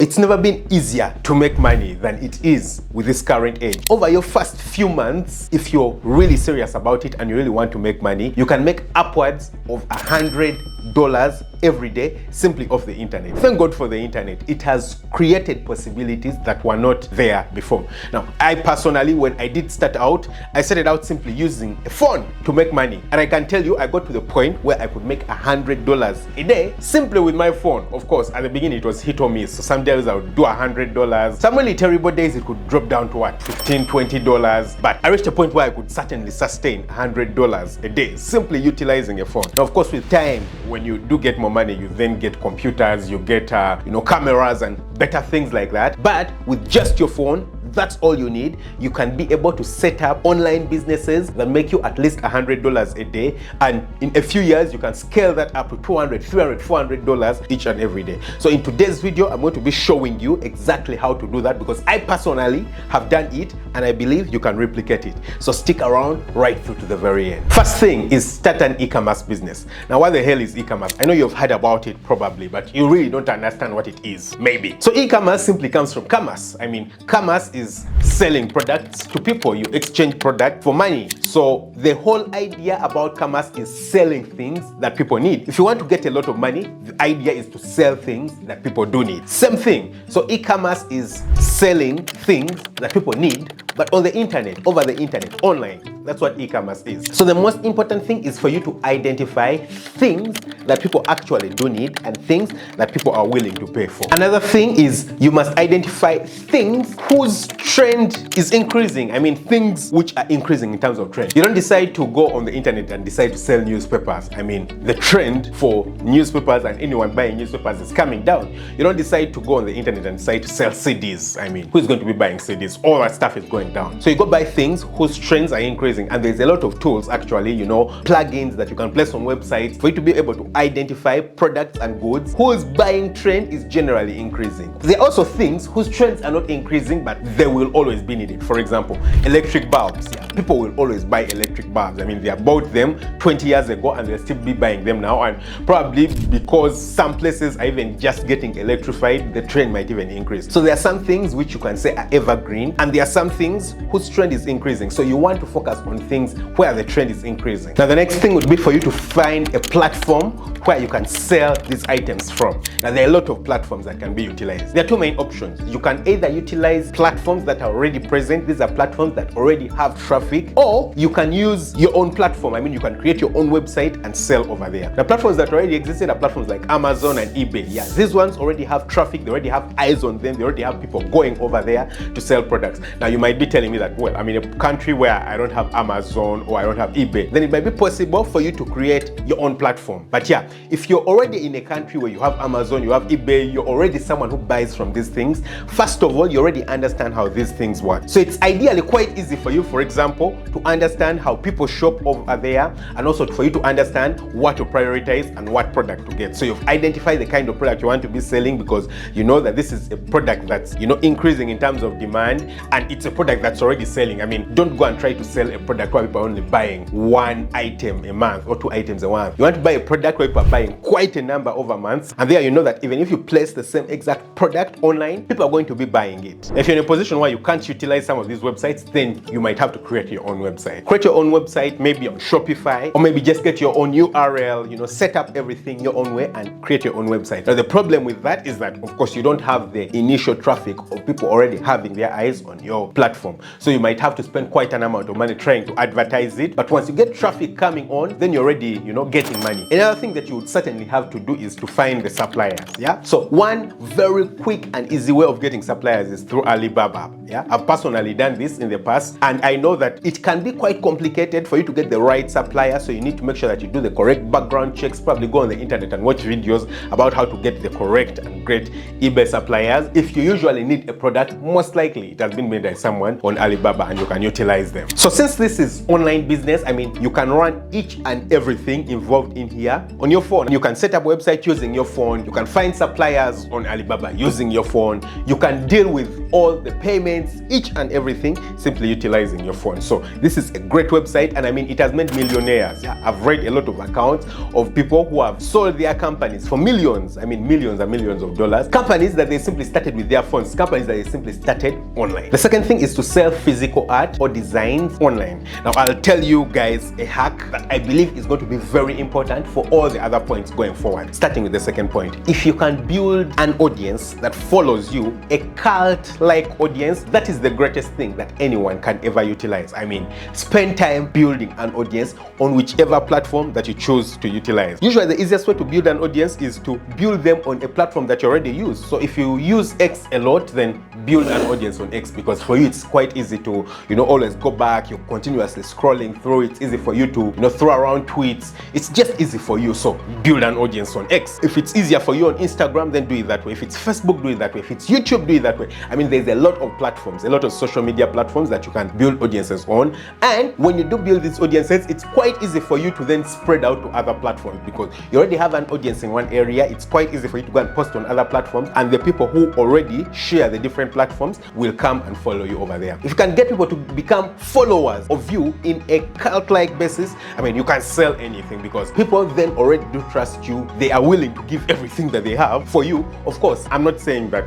It's never been easier to make money than it is with this current age. Over your first few months, if you're really serious about it and you really want to make money, you can make upwards of $100 every day simply off the internet. Thank God for the internet. It has created possibilities that were not there before. Now, I personally, when I did start out, I started out simply using a phone to make money. And I can tell you, I got to the point where I could make $100 a day simply with my phone. Of course, at the beginning it was hit or miss. So some days I would do $100. Some really terrible days it could drop down to what, $15, $20. But I reached a point where I could certainly sustain $100 a day simply utilizing a phone. Now, of course, with time, when you do get more money, you then get computers, you get cameras and better things like that. But with just your phone, that's all you need. You can be able to set up online businesses that make you at least $100 a day, and in a few years you can scale that up to $200, $300, $400 each and every day. So in today's video, I'm going to be showing you exactly how to do that, because I personally have done it and I believe you can replicate it. So stick around right through to the very end. First thing is start an e-commerce business. Now, what the hell is e-commerce? I know you've heard about it probably, but you really don't understand what it is, maybe. So e-commerce simply comes from commerce. I mean, commerce is selling products to people. You exchange product for money. So the whole idea about commerce is selling things that people need. If you want to get a lot of money, the idea is to sell things that people do need. Same thing. So e-commerce is selling things that people need, but on the internet, over the internet, online. That's what e-commerce is. So the most important thing is for you to identify things that people actually do need and things that people are willing to pay for. Another thing is you must identify things whose trend is increasing. I mean, things which are increasing in terms of trend. You don't decide to go on the internet and decide to sell newspapers. I mean, the trend for newspapers and anyone buying newspapers is coming down. You don't decide to go on the internet and decide to sell CDs. I mean, who's going to be buying CDs? All that stuff is going down. So you go buy things whose trends are increasing. And there's a lot of tools, actually, plugins that you can place on websites for you to be able to identify products and goods whose buying trend is generally increasing. There are also things whose trends are not increasing, but they will always be needed. For example, electric bulbs. Yeah, people will always buy electric bulbs. I mean, they bought them 20 years ago and they'll still be buying them now. And probably because some places are even just getting electrified, the trend might even increase. So there are some things which you can say are evergreen, and there are some things whose trend is increasing. So you want to focus on things where the trend is increasing. Now, the next thing would be for you to find a platform where you can sell these items from. Now, there are a lot of platforms that can be utilized. There are two main options. You can either utilize platforms that are already present. These are platforms that already have traffic, or you can use your own platform. I mean, you can create your own website and sell over there. The platforms that already existed are platforms like Amazon and eBay. Yeah, these ones already have traffic. They already have eyes on them. They already have people going over there to sell products. Now, you might be telling me that, well, I'm in a country where I don't have Amazon or I don't have eBay. Then it might be possible for you to create your own platform. But yeah, if you're already in a country where you have Amazon, you have eBay, you're already someone who buys from these things, first of all, you already understand how these things work. So it's ideally quite easy for you, for example, to understand how people shop over there, and also for you to understand what to prioritize and what product to get. So you've identified the kind of product you want to be selling, because you know that this is a product that's increasing in terms of demand, and it's a product that's already selling. I mean, don't go and try to sell a product where people are only buying one item a month or two items a month. You want to buy a product where people are buying quite a number over months, and there you know that even if you place the same exact product online, people are going to be buying it. If you're in a position where you can't utilize some of these websites, then you might have to create your own website. Create your own website, maybe on Shopify, or maybe just get your own URL, set up everything your own way and create your own website. Now, the problem with that is that, of course, you don't have the initial traffic of people already having their eyes on your platform. So you might have to spend quite an amount of money trying to advertise it. But once you get traffic coming on, then you're already, getting money. Another thing that you would certainly have to do is to find the suppliers. Yeah. So one very quick and easy way of getting suppliers is through Alibaba. Yeah. I've personally done this in the past, and I know that it can be quite complicated for you to get the right supplier. So you need to make sure that you do the correct background checks. Probably go on the internet and watch videos about how to get the correct and great eBay suppliers. If you usually need a product, most likely it has been made by someone on Alibaba and you can utilize them. So since this is online business, I mean, you can run each and everything involved in here on your phone. You can set up a website using your phone. You can find suppliers on Alibaba using your phone. You can deal with all the payments, each and everything, simply utilizing your phone. So this is a great website, and I mean, it has made millionaires. Yeah, I've read a lot of accounts of people who have sold their companies for millions, I mean millions and millions of dollars. Companies that they simply started with their phones, companies that they simply started online. The second thing is to sell physical art or designs online. Now I'll tell you guys a hack that I believe is going to be very important for all the other points going forward. Starting with the second point, if you can build an audience that follows you, a cult-like audience, that is the greatest thing that anyone can ever utilize. I mean, spend time building an audience on whichever platform that you choose to utilize. Usually the easiest way to build an audience is to build them on a platform that you already use. So if you use X a lot, then build an audience on X, because for you it's quite easy to, always go back. You're continuously scrolling through. It's easy for you to, throw around tweets. It's just easy for you. So build an audience on X. If it's easier for you on Instagram, then do it that way. If it's Facebook, do it that way. If it's YouTube, do it that way. I mean, there's a lot of platforms, a lot of social media platforms that you can build audiences on. And when you do build these audiences, it's quite easy for you to then spread out to other platforms, because you already have an audience in one area. It's quite easy for you to go and post on other platforms, and the people who already share the different platforms will come and follow you over there. If you can get people to become followers of you in a cult-like basis, I mean, you can sell anything, because people then already do trust you. They are willing to give everything that they have for you. Of course, I'm not saying that,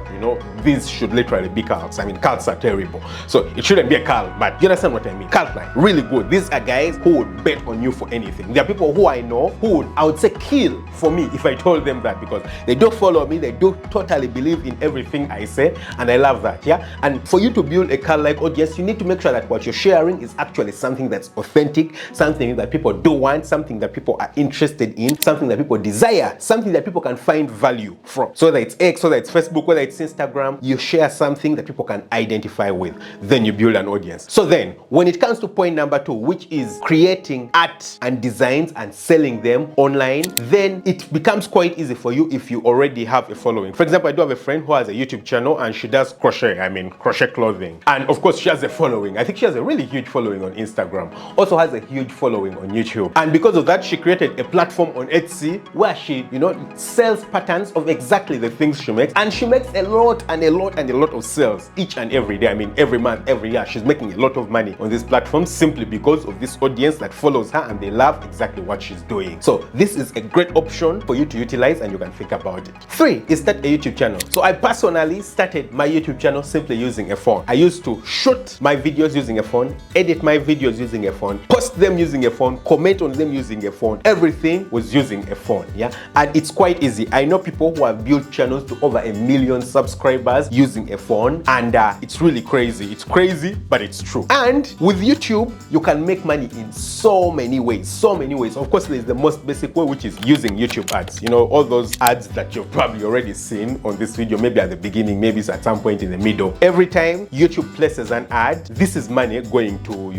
these should literally be cults. I mean, cults are terrible. So it shouldn't be a cult, but you understand what I mean? Cult-like, really good. These are guys who would bet on you for anything. There are people who I know who would, I would say, kill for me if I told them that, because they do follow me. They do totally believe in everything I say, and I love that. Yeah. And for you to build a cult-like audience, you need to make sure that what you're sharing is actually something that's authentic, something that people do want, something that people are interested in, something that people desire, something that people can find value from. So whether it's X, whether it's Facebook, whether it's Instagram, you share something that people can identify with. Then you build an audience. So then, when it comes to point number 2, which is creating art and designs and selling them online, then it becomes quite easy for you if you already have a following. For example, I do have a friend who has a YouTube channel, and she does crochet, crochet clothing. And of course, she has a following. I think she has a really huge following on Instagram, also has a huge following on YouTube. And because of that, she created a platform on Etsy where she, sells patterns of exactly the things she makes. And she makes a lot and a lot and a lot of sales each and every day. I mean, every month, every year, she's making a lot of money on this platform simply because of this audience that follows her and they love exactly what she's doing. So this is a great option for you to utilize, and you can think about it. 3 is start a YouTube channel. So I personally started my YouTube channel simply using a phone. I used to shoot my videos using a phone, edit my videos using a phone, post them using a phone, comment on them using a phone. Everything was using a phone. Yeah. And it's quite easy. I know people who have built channels to over 1 million subscribers using a phone, and it's really crazy. It's crazy, but it's true. And with YouTube, you can make money in so many ways. Of course, there's the most basic way, which is using YouTube ads. All those ads that you've probably already seen on this video, maybe at the beginning, maybe it's at some point in the middle. Every time YouTube places an ad, this is money going to,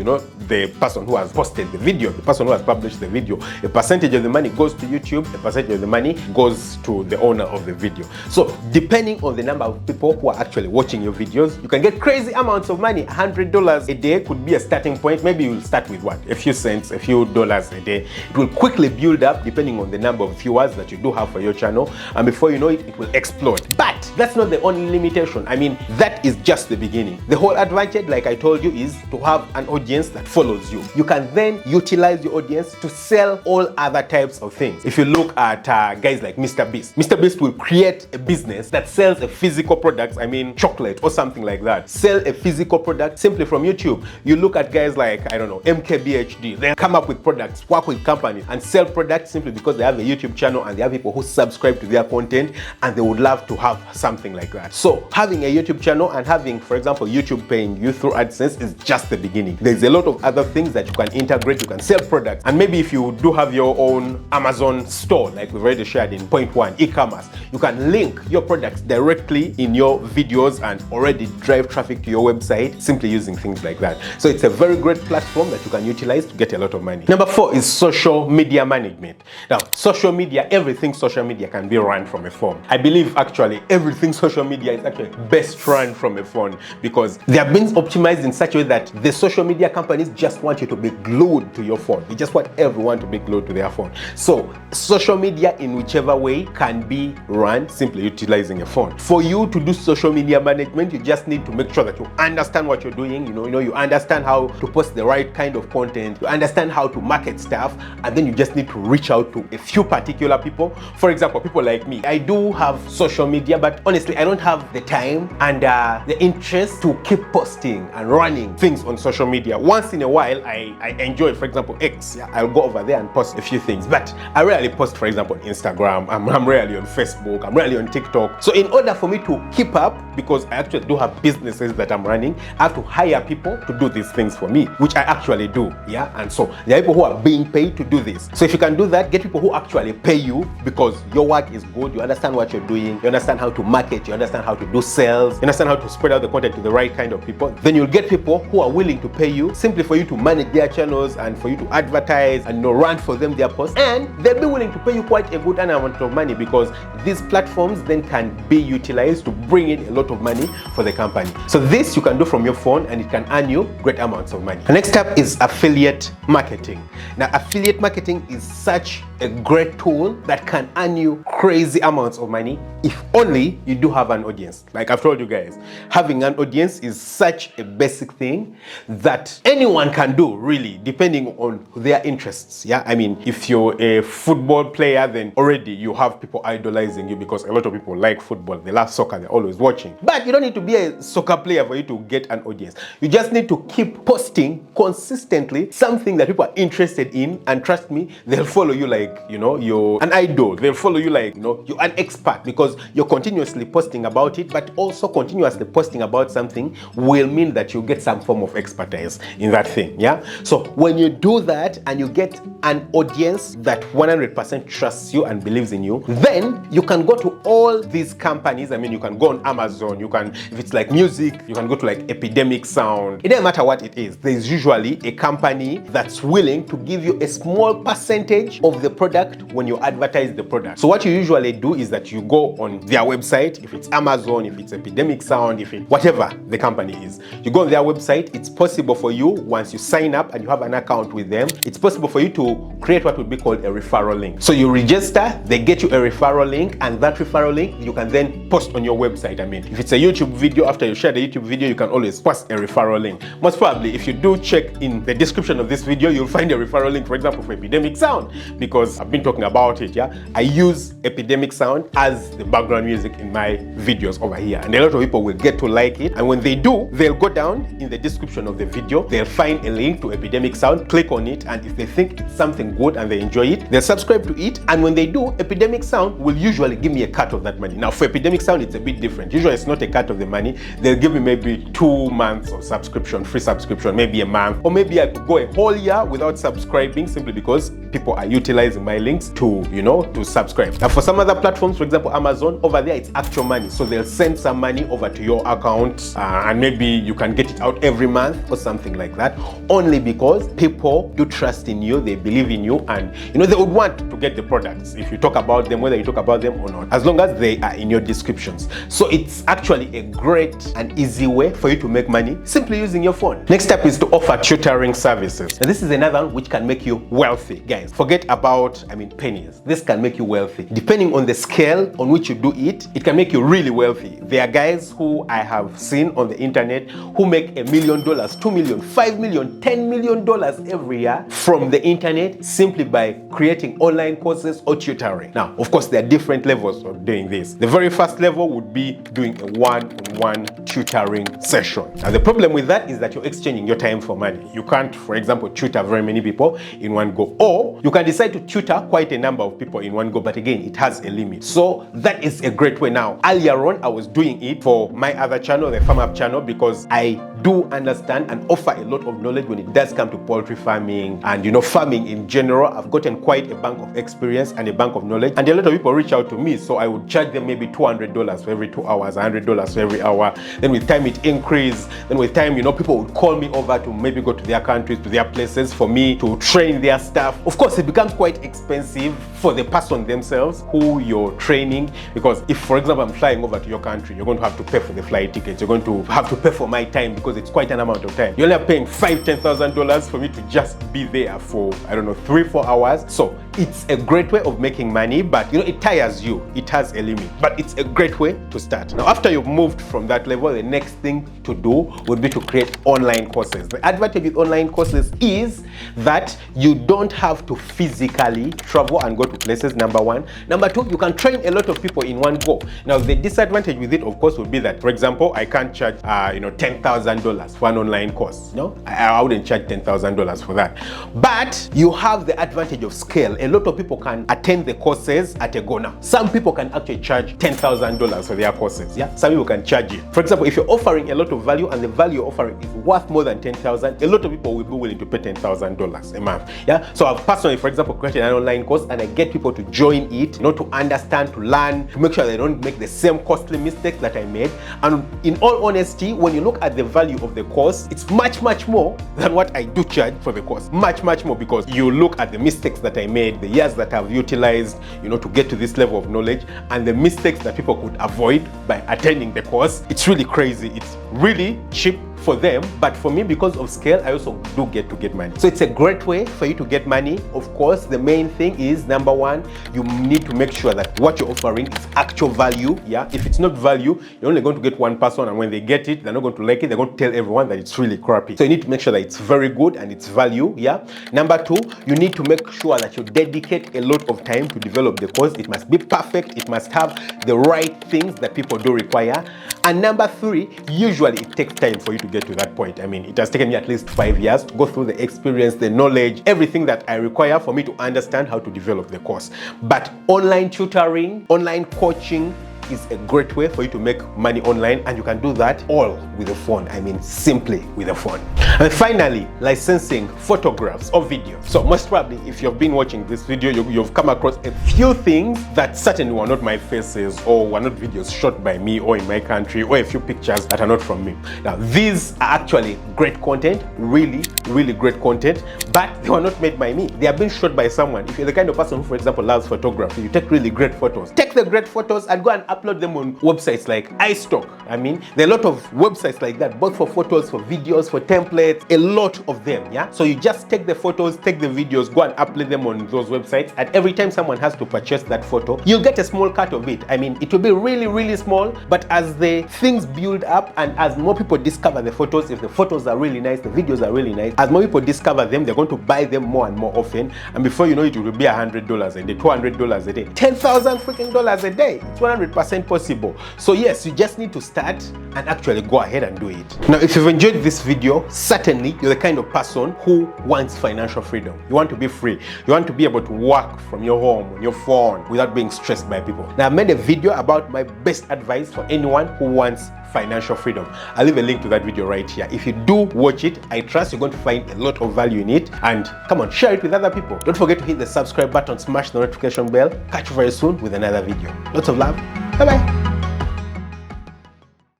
the person who has posted the video, the person who has published the video. A percentage of the money goes to YouTube, a percentage of the money goes to the owner of the video. So depending on the number of people who are actually watching your videos, you can get crazy amounts of money. $100 a day could be a starting point. Maybe you'll start with what? A few cents, a few dollars a day. It will quickly build up depending on the number of viewers that you do have for your channel, and before you know it, it will explode. But that's not the only limitation. I mean, that is just the beginning. The whole advantage, like I told you, is to have an audience that follows you. You can then utilize your audience to sell all other types of things. If you look at guys like Mr. Beast, Mr. Beast will create a business that sells a physical product, chocolate or something like that. Sell a physical product simply from YouTube. You look at guys like, I don't know, MKBHD. They come up with products, work with companies, and sell products simply because they have a YouTube channel and they have people who subscribe to their content, and they would love to have something like that. So having a YouTube channel and having, for example, YouTube paying you through AdSense is just the beginning. There's a lot of other things that you can integrate. You can sell products, and maybe if you do have your own Amazon store, like we've already shared in point 1, e-commerce, you can link your products directly in your videos and already drive traffic to your website simply using things like that. So it's a very great platform that you can utilize to get a lot of money. Number 4 is social media management. Now, social media, everything social media can be run from a phone. I believe actually everything social media is actually best run from a phone, because they have been optimized in such a way that the social media companies just want you to be glued to your phone. They just want everyone to be glued to their phone. So social media in whichever way can be run simply utilizing a phone. For you to do social media management, you just need to make sure that you understand what you're doing. You understand how to post the right kind of content, you understand how to market stuff, and then you just need to reach out to a few particular people. For example, people like me, I do have social media, but honestly I don't have the time and the interest to keep posting and running things on social media. Once in a while I enjoy, for example, X. I'll go over there and post a few things, but I rarely post, for example, on Instagram. I'm rarely on Facebook, I'm rarely on TikTok. So in order for me to keep up, because I actually do have businesses that I'm running, I have to hire people to do these things for me, which I actually do. And so there are people who are being paid to do this. So if you can do that, get people who actually pay you because your work is good, you understand what you're doing, you understand how to market, you understand how to do sales, you understand how to spread out the content to the right kind of people. Then you'll get people who are willing to pay you simply for you to manage their channels and for you to advertise and run for them their posts, and they'll be willing to pay you quite a good amount of money because these platforms then can be utilized to bring in a lot of money for the company. So this you can do from your phone and it can earn you great amounts of money. The next step is affiliate marketing. Now affiliate marketing is such a great tool that can earn you crazy amounts of money if only you do have an audience. Like I've told you guys, having an audience is such a basic thing that anyone can do, really, depending on their interests. I mean, if you're a football player, then already you have people idolizing you because a lot of people like football, they love soccer, they're always watching. But you don't need to be a soccer player for you to get an audience. You just need to keep posting consistently something that people are interested in, and trust me, they'll follow you like, you're an idol. They'll follow you like, you're an expert because you're continuously posting about it. But also continuously posting about something will mean that you get some form of expertise in that thing. So when you do that and you get an audience that 100% trusts you and believes in you, then you can go to all these companies. I mean, you can go on Amazon, you can, if it's like music, you can go to like Epidemic Sound. It doesn't matter what it is. There's usually a company that's willing to give you a small percentage of the product when you advertise the product. So what you usually do is that you go on their website, if it's Amazon, if it's Epidemic Sound, if it, whatever the company is, you go on their website. It's possible for you, once you sign up and you have an account with them, it's possible for you to create what would be called a referral link. So you register, they get you a referral link, and that referral link you can then post on your website. I mean, if it's a YouTube video, after you share the YouTube video, you can always post a referral link. Most probably, if you do check in the description of this video, you'll find a referral link, for example, for Epidemic Sound, because I've been talking about it. I use Epidemic Sound as the background music in my videos over here, and a lot of people will get to like it. And when they do, they'll go down in the description of the video, they'll find a link to Epidemic Sound, click on it, and if they think it's something good and they enjoy it, they'll subscribe to it. And when they do, Epidemic Sound will usually give me a cut of that money. Now for Epidemic Sound, it's a bit different. Usually it's not a cut of the money. They'll give me maybe 2 months of subscription, free subscription, maybe a month, or maybe I could go a whole year without subscribing simply because people are utilizing my links to, to subscribe. Now for some other platforms, for example, Amazon, over there it's actual money. So they'll send some money over to your account and maybe you can get it out every month or something like that, only because people do trust in you, they believe in you, and they would want to get the products if you talk about them, whether you talk about them or not, as long as they are in your descriptions. So it's actually a great and easy way for you to make money simply using your phone. Next step is to offer tutoring services. And this is another one which can make you wealthy. Guys, forget about, pennies. This can make you wealthy. Depending on the scale on which you do it, it can make you really wealthy. There are guys who I have seen on the internet who make $1 million, $2 million, $5 million, $10 million every year from the internet simply by creating online courses or tutoring. Now, of course, there are different levels of doing this. The very first level would be doing a one-on-one tutoring session. Now, the problem with that is that you're exchanging your time for money. You can't, for example, tutor very many people in one go, or you can decide to tutor quite a number of people in one go, but again, it has a limit. So that is a great way. Now, earlier on, I was doing it for my other channel, the Farm Up channel, because I do understand and offer a lot of knowledge when it does come to poultry farming and farming in general. I've gotten quite a bank of experience and a bank of knowledge, and a lot of people reach out to me, so I would charge them maybe $200 for every 2 hours, $100 for every hour. Then with time it increased. Then with time, people would call me over to maybe go to their countries, to their places for me to train their staff. Of course, it becomes quite expensive for the person themselves who you're training, because if, for example, I'm flying over to your country, you're going to have to pay for the flight tickets, you're going to have to pay for my time because it's quite an amount of time. You're only paying $5,000, $10,000 for me to just be there for, I don't know, 3-4 hours. So It's a great way of making money, but it tires you. It has a limit, but it's a great way to start. Now, after you've moved from that level, the next thing to do would be to create online courses. The advantage with online courses is that you don't have to physically travel and go to places, number one. Number two, you can train a lot of people in one go. Now, the disadvantage with it, of course, would be that, for example, I can't charge $10,000 for an online course. No, I wouldn't charge $10,000 for that. But you have the advantage of scale. A lot of people can attend the courses at a go. Now, some people can actually charge $10,000 for their courses. Yeah, some people can charge it. For example, if you're offering a lot of value and the value you're offering is worth more than $10,000, a lot of people will be willing to pay $10,000 a month. Yeah, so I've personally, for example, created an online course and I get people to join it, to understand, to learn, to make sure they don't make the same costly mistakes that I made. And in all honesty, when you look at the value of the course, it's much more than what I do charge for the course. Much more, because you look at the mistakes that I made, the years that I've utilized, to get to this level of knowledge, and the mistakes that people could avoid by attending the course. It's really crazy. It's really cheap for them, but for me, because of scale, I also do get money. So it's a great way for you to get money. Of course, the main thing is, number one, you need to make sure that what you're offering is actual value. Yeah, if it's not value, you're only going to get one person, and when they get it, they're not going to like it. They're going to tell everyone that it's really crappy. So you need to make sure that it's very good and it's value. Yeah. Number two, you need to make sure that you dedicate a lot of time to develop the course. It must be perfect. It must have the right things that people do require. And number three, usually it takes time for you to get to that point. I mean, it has taken me at least 5 years to go through the experience, the knowledge, everything that I require for me to understand how to develop the course. But online tutoring, online coaching is a great way for you to make money online, and you can do that all with a phone. I mean, simply with a phone. And finally, licensing photographs or videos. So most probably, if you've been watching this video, you've come across a few things that certainly were not my faces, or were not videos shot by me or in my country, or a few pictures that are not from me. Now, these are actually great content, really great content, but they were not made by me. They have been shot by someone. If you're the kind of person who, for example, loves photography, you take really great photos. Take the great photos and go and upload them on websites like iStock. I mean, there are a lot of websites like that, both for photos, for videos, for templates, a lot of them. Yeah, so you just take the photos, take the videos, go and upload them on those websites, and every time someone has to purchase that photo, you'll get a small cut of it. I mean, it will be really small, but as the things build up and as more people discover the photos, if the photos are really nice, the videos are really nice, as more people discover them, they're going to buy them more and more often, and before you know it will be $100 a day, $200 a day, $10,000 freaking dollars a day. It's 100% possible. So yes, you just need to start and actually go ahead and do it. Now, if you've enjoyed this video, certainly you're the kind of person who wants financial freedom. You want to be free. You want to be able to work from your home, on your phone, without being stressed by people. Now, I made a video about my best advice for anyone who wants financial freedom. I'll leave a link to that video right here. If you do watch it, I trust you're going to find a lot of value in it. And come on, share it with other people. Don't forget to hit the subscribe button, smash the notification bell. Catch you very soon with another video. Lots of love. Bye-bye.